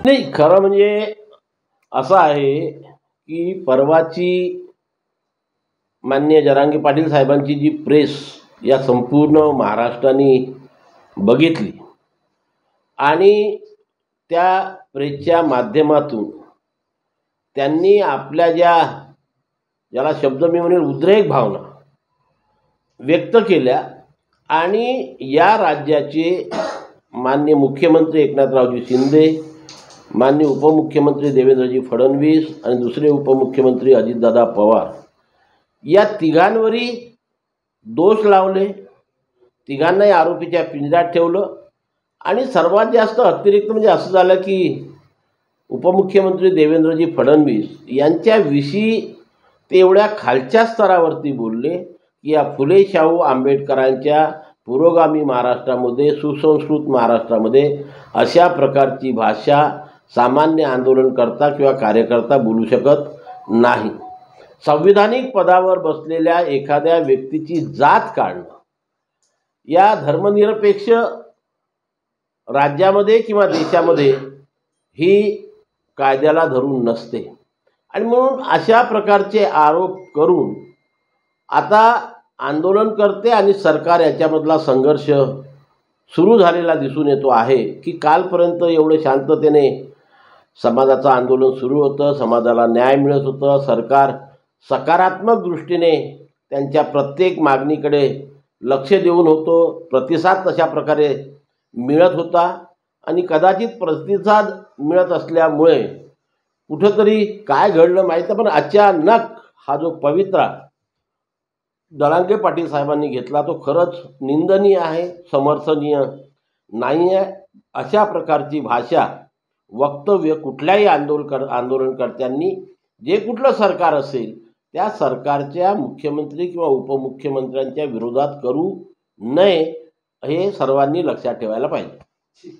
नाही, खरं म्हणजे असं आहे की परवाची माननीय जरांगे पाटील साहेबांची जी प्रेस या संपूर्ण महाराष्ट्राने बघितली आणि त्या प्रेसच्या माध्यमातून त्यांनी आपल्या ज्याला शब्द मी म्हणेल उद्रेक भावना व्यक्त केल्या आणि या राज्याचे माननीय मुख्यमंत्री एकनाथरावजी शिंदे, माननीय उपमुख्यमंत्री देवेंद्रजी फडणवीस आणि दुसरे उपमुख्यमंत्री अजितदादा पवार या तिघांवरही दोष लावले, तिघांनाही आरोपीच्या पिंजऱ्यात ठेवलं आणि सर्वात जास्त अतिरिक्त म्हणजे असं झालं की उपमुख्यमंत्री देवेंद्रजी फडणवीस यांच्याविषयी ते एवढ्या खालच्या स्तरावरती बोलले की या फुले शाहू आंबेडकरांच्या पुरोगामी महाराष्ट्रामध्ये, सुसंस्कृत महाराष्ट्रामध्ये अशा प्रकारची भाषा सामान्य आंदोलनकर्ता किंवा कार्यकर्ता बोलू शकत नाही. संविधानिक पदावर बसलेल्या एखाद्या व्यक्तीची जात काढणं या धर्मनिरपेक्ष राज्यामध्ये किंवा देशामध्ये ही कायद्याला धरून नसते आणि म्हणून अशा प्रकारचे आरोप करून आता आंदोलनकर्ते आणि सरकार याच्यामधला संघर्ष सुरू झालेला दिसून येतो आहे की कालपर्यंत एवढे शांततेने समाजाचं आंदोलन सुरू होतं, समाजाला न्याय मिळत होतं, सरकार सकारात्मक दृष्टीने त्यांच्या प्रत्येक मागणीकडे लक्ष देऊन होतो, प्रतिसाद तशा प्रकारे मिळत होता आणि कदाचित प्रतिसाद मिळत असल्यामुळे कुठंतरी काय घडलं माहीत, पण अचानक हा जो पवित्रा जरांगे पाटील साहेबांनी घेतला तो खरंच निंदनीय आहे, समर्थनीय नाही आहे. अशा प्रकारची भाषा, वक्तव्य कुठल्याही आंदोलनकर्त्यांनी जे कुठलं सरकार असेल त्या सरकारच्या मुख्यमंत्री किंवा उपमुख्यमंत्र्यांच्या विरोधात करू नये हे सर्वांनी लक्षात ठेवायला पाहिजे.